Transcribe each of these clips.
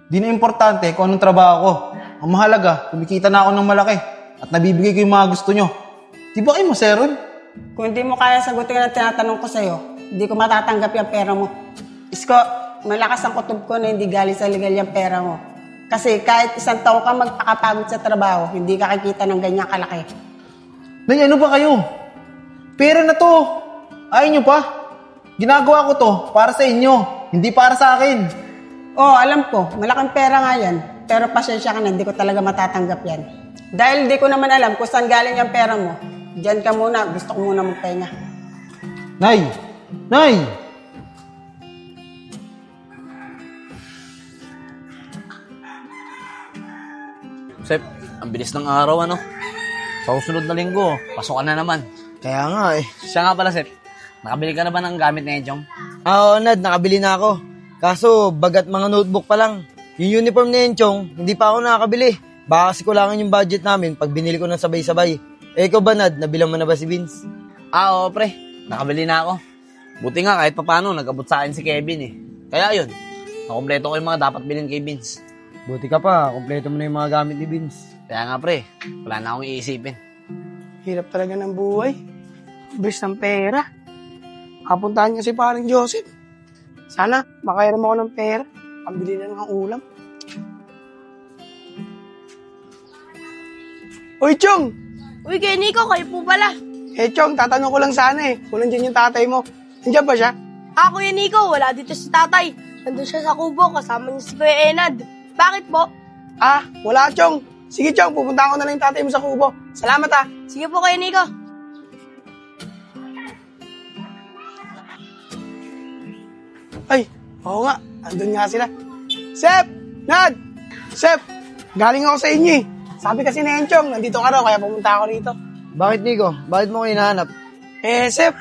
Di na importante kung anong trabaho ko. Ang mahalaga, kumikita na ako ng malaki at nabibigay ko yung mga gusto nyo. Di ba kayo masaya ron? Kung hindi mo kaya sagutin ang tinatanong ko sa'yo, hindi ko matatanggap yung pera mo. Isko, malakas ang kutob ko na hindi galing sa legal yung pera mo. Kasi kahit isang taon ka magpakapagod sa trabaho, hindi ka kikita ng ganyang kalaki. Nay, ano ba kayo? Pera na to. Ayaw nyo pa? Ginagawa ko to para sa inyo, hindi para sa akin. Oo, alam ko, malaking pera nga yan. Pero pasensya ka na, hindi ko talaga matatanggap yan. Dahil hindi ko naman alam kung saan galing yung pera mo, diyan ka muna, gusto ko muna magpahinga. Nay! Nay! Sep, ang bilis ng araw, ano? Sa susunod na linggo, pasok ka na naman. Kaya nga eh. Siya nga pala, Sep. Nakabili ka na ba ng gamit na yan, Chong? Oo, Nad, nakabili na ako. Kaso, bagat mga notebook pa lang. Yung uniform na yun, Chong, hindi pa ako nakakabili. Baka kasi kulangan yung budget namin pag binili ko ng sabay-sabay. Eh, ikaw ba, Nad? Nabilang mo na ba si Vince? Oo, pre. Nakabili na ako. Buti nga, kahit papano, nag-abot sa akin si Kevin eh. Kaya yun, nakompleto ko yung mga dapat bilhin kay Vince. Buti ka pa, kompleto mo na yung mga gamit ni Vince. Kaya nga, pre, wala na akong iisipin. Hirap talaga ng buhay. Bilis ng pera. Kapuntahan niya si parang Joseph. Sana, makairam ako ng pera. Pambili na ng ulam. Uy, Chong! Uy, kay Nico, kayo po pala. Eh, Chong, tatanong ko lang sana eh. Kung nandiyan yung tatay mo. Nandiyan ba siya? Kuya Nico, wala dito si tatay. Nandun siya sa kubo, kasama niya si Kuya Enad. Bakit po? Wala, Chong. Sige, Chong, pupunta ko na lang yung tatay mo sa kubo. Salamat, ah. Sige po, Kuya Nico. Ay, oo nga. Andun nga sila. Sep! Nad! Sep! Galing ako sa inyo eh. Sabi kasi ni Enchong, nandito ka raw, kaya pumunta ako rito. Bakit, Nico? Bakit mo ko hinahanap? Eh, Sep,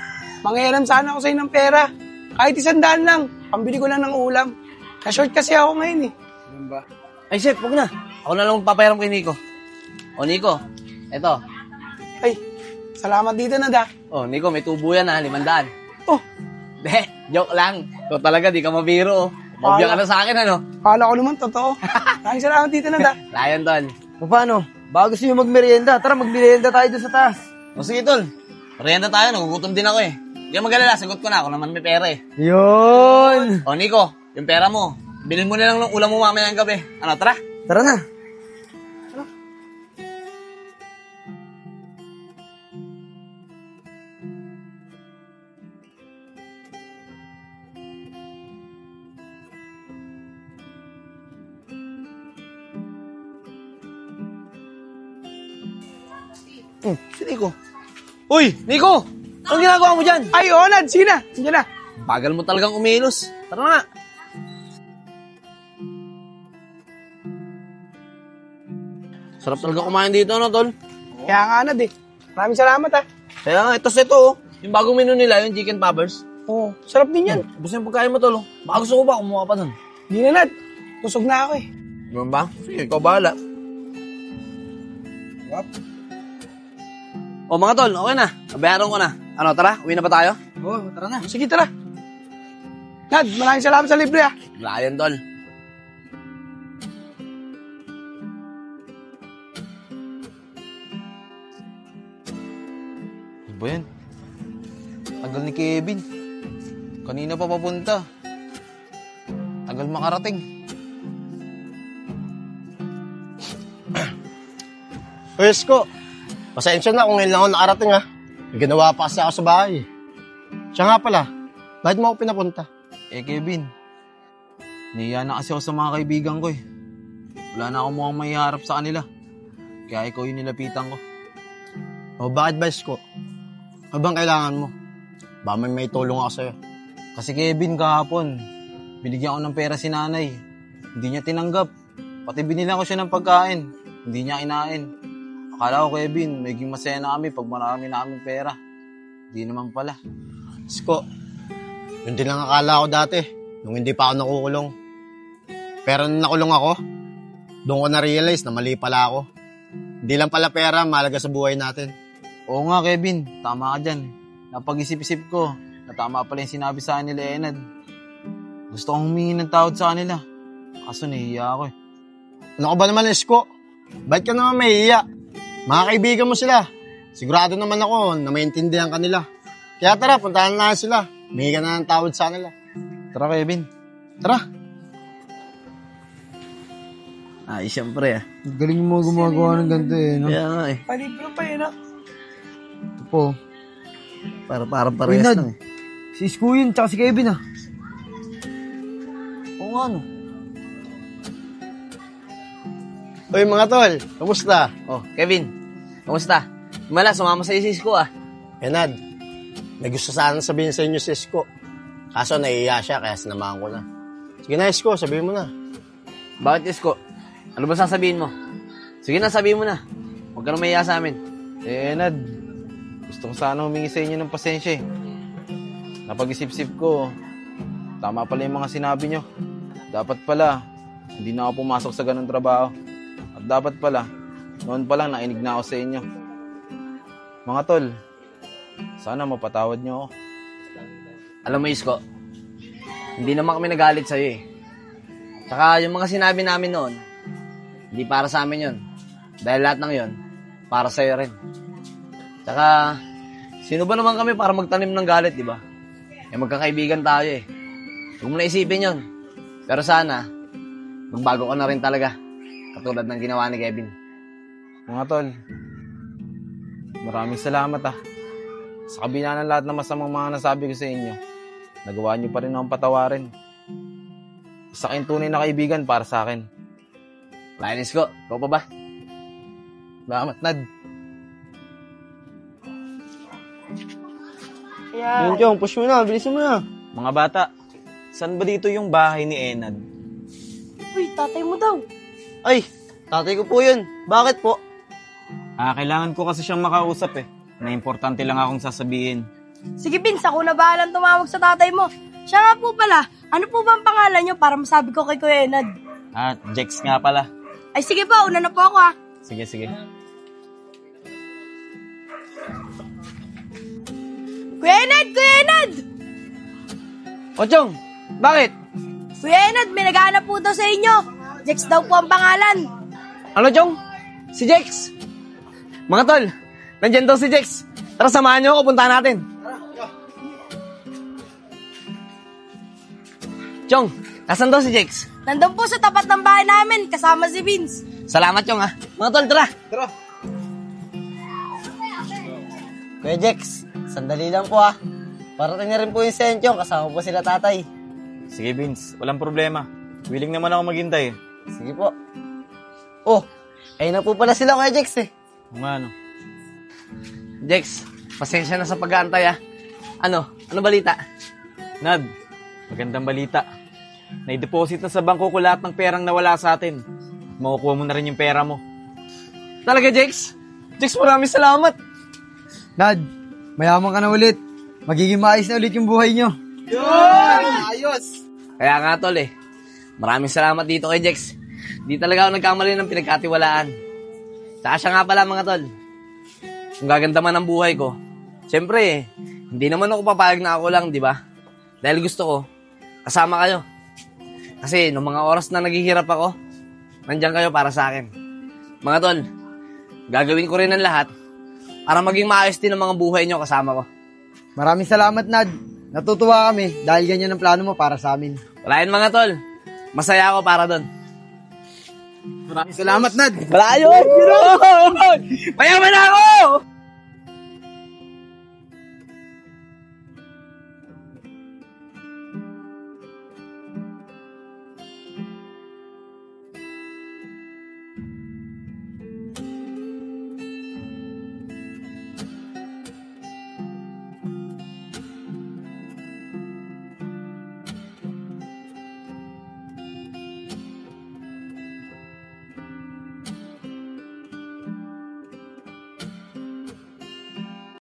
manghiram sana ako sa'yo ng pera. Kahit 100 lang. Pambili ko lang ng ulam. Ka-short kasi ako ngayon eh. Ay, Sep, huwag na. Ako na lang magpapayaram kay Nico. O, Nico, eto. Ay, salamat dito na da. O, Nico, may tubo yan ha, 500. Oh, Joke lang. Ito talaga, di ka mabiro. Mabiyang ka na sa akin, ano? kala ko naman totoo. Maraming salamat dito na da. Layan, tol. O paano? Baka gusto nyo magmerienda. Tara, magmerienda tayo doon sa taas. O, sige, tol. Merienda tayo, nagugutom din ako eh. Hindi ka magalala, sagot ko na. Ako naman may pera eh. Yun! O, Nico, yung pera mo. Bilhin mo na lang ng ulam mo mamaya ng gabi. Ano, tara? Tara na. Si Nico. Uy, Nico! Anong ginagawa mo dyan? Ay, oo, Nad, sige na. Sige na. Bagal mo talagang umilos. Tara na. Sarap talaga kumain dito, no, tol? Kaya nga, Nad eh. Maraming salamat ah. Kaya nga, ito, oh. Yung bagong menu nila, yung chicken poppers. Oo, sarap din yan. Gusto yung pagkain mo, tol. Oh. Baka gusto ko ba, kumuha pa dun. Di na, Nad. Busog na ako eh. Ganun ba? Sige, ikaw bahala. O mga tol, okay na. Nabayaran ko na. Ano, tara? Uwi na ba tayo? Oo, tara na. Sige, tara. Nad, maraming salamat sa libre ah. Wala yan, tol. Ano ba yan? Tagal ni Kevin. Kanina pa papunta. Tagal makarating. Pwesko, pasensya na kung ngayon lang ako nakarating ha. May ginawa pa kasi ako sa bahay. Siya nga pala, bakit mo ako pinapunta? Eh, Kevin, nahiya na kasi ako sa mga kaibigan ko eh. Wala na akong mukhang maiharap sa kanila. Kaya ikaw yung nilapitan ko. O bakit ba, Isko? Ano bang kailangan mo? Ba may tulong ako sa'yo. Kasi Kevin, kahapon, binigyan ko ng pera si nanay. Hindi niya tinanggap. Pati binilang ko siya ng pagkain. Hindi niya kinain. Akala ko, Kevin, magiging masaya na kami pag marami na kaming pera. Hindi naman pala. Isko, yun din lang akala ko dati, nung hindi pa ako nakukulong. Pero nung nakulong ako, doon ko na-realize na mali pala ako. Hindi lang pala pera, mahalaga sa buhay natin. Oo nga, Kevin. Tama ka dyan. Napag-isip-isip ko na tama pala yung sinabi sa kanila, Enad. Gusto kong humingi ng tawad sa kanila. Kaso nahihiya ako eh. Ano ka ba naman, Isko? Ba't ka naman mahihiya? Mga kaibigan mo sila. Sigurado naman ako na maintindihan ka nila. Kaya tara, puntahan na sila. May ka na ng tawad sa kanila. Tara, Kevin. Tara. Ay, siyempre ah. Galing mo gumagawa ng ganito eh, no? Kaya nga eh. Palibro pa yun, Ito po. Parang Uy, parehas Nad. lang eh. Si Isko yun, tsaka si Kevin ah. Oo nga no. Uy, mga tol. Kamusta? Oh, Kevin. Kamusta? Mala, sumama sa isis ko ah. Nad, may gusto sana sabihin sa inyo si Isko. Kaso nahihiya siya, kaya sinamahan ko na. Sige na, Isko, sabihin mo na. Bakit, Isko? Ano ba sasabihin mo? Sige na, sabihin mo na. Huwag ka na mahiya sa amin. Nad, gusto ko sana humingi sa inyo ng pasensya eh. Napag-isip-isip ko, tama pala yung mga sinabi nyo. Dapat pala, hindi na ako pumasok sa ganung trabaho. At dapat pala, noon pa lang nainig na ako sa inyo. Mga tol, sana mapatawad nyo ako. Alam mo, Isko, hindi naman kami nagalit sa'yo eh. Tsaka yung mga sinabi namin noon, hindi para sa amin yun. Dahil lahat ng yun, para sa'yo rin. Tsaka, sino ba naman kami para magtanim ng galit, di ba? Eh, magkakaibigan tayo eh. Huwag mo na isipin yun. Pero sana, magbago ka na rin talaga. Katulad ng ginawa ni Kevin. Mga tol, maraming salamat ah. Sa kabila ng lahat ng masamang mga nasabi ko sa inyo, nagawa niyo pa rin akong patawarin. Isa kayong tunay na kaibigan para sa akin. Wala, Isko. Ikaw pa ba? Salamat, Nad. Yan. Chong, push mo na, bilisan mo na. Mga bata, saan ba dito yung bahay ni Enad? Uy, tatay mo daw. Ay, tatay ko po yun. Bakit po? Kailangan ko kasi siyang makausap eh. Na importante lang akong sasabihin. Sige, Vince, ako na bahalang tumawag sa tatay mo. Siya nga po pala, ano po ba ang pangalan niyo para masabi ko kay Kuya Enad? Jex nga pala. Ay sige po, una na po ako ha. Sige, sige. Kuya Enad! Kuya Enad! O, Chong, bakit? Kuya Enad, may naghahanap po daw sa inyo. Jex daw po ang pangalan. Ano, Chong? Si Jex. Mga tol, nandyan daw si Jex. Tara, samahan niyo ako, puntahan natin. Chong, nasan daw si Jex? Nandun po sa tapat ng bahay namin, kasama si Vince. Salamat, Chong, ha. Mga tol, tara. Kuya Jex, sandali lang po ah. Parating na rin po yung Senchong, kasama po sila tatay. Sige, Vince. Walang problema. Willing naman ako maghintay eh. Sige po. Oh, ayun na po pala sila Kuya Jex eh. Kung ano. Jex, pasensya na sa pag-aantay, ha. Ano balita? Nad, magandang balita. Nai-deposit na sa bangko ko lahat ng perang nawala sa atin. At makukuha mo na rin yung pera mo. Talaga, Jex? Jex, maraming salamat. Nad, mayaman ka na ulit. Magiging maayos na ulit yung buhay nyo. Kaya nga, tol, eh. Maraming salamat dito kay Jex. Di talaga ako nagkamali ng pinagkatiwalaan. Tsaka siya nga pala, mga tol. Kung gaganda man ang buhay ko, siyempre, eh, hindi naman ako papayag na ako lang, di ba? Dahil gusto ko, kasama kayo. Kasi, nung mga oras na naghihirap ako, nandiyan kayo para sa akin. Mga tol, gagawin ko rin ang lahat para maging maayos din ang mga buhay nyo kasama ko. Maraming salamat, Nad. Natutuwa kami dahil ganyan ang plano mo para sa amin. Wala yun, mga tol. Masaya ako para doon. Maraming salamat, Nad. Wala yun! Mayaman na ako!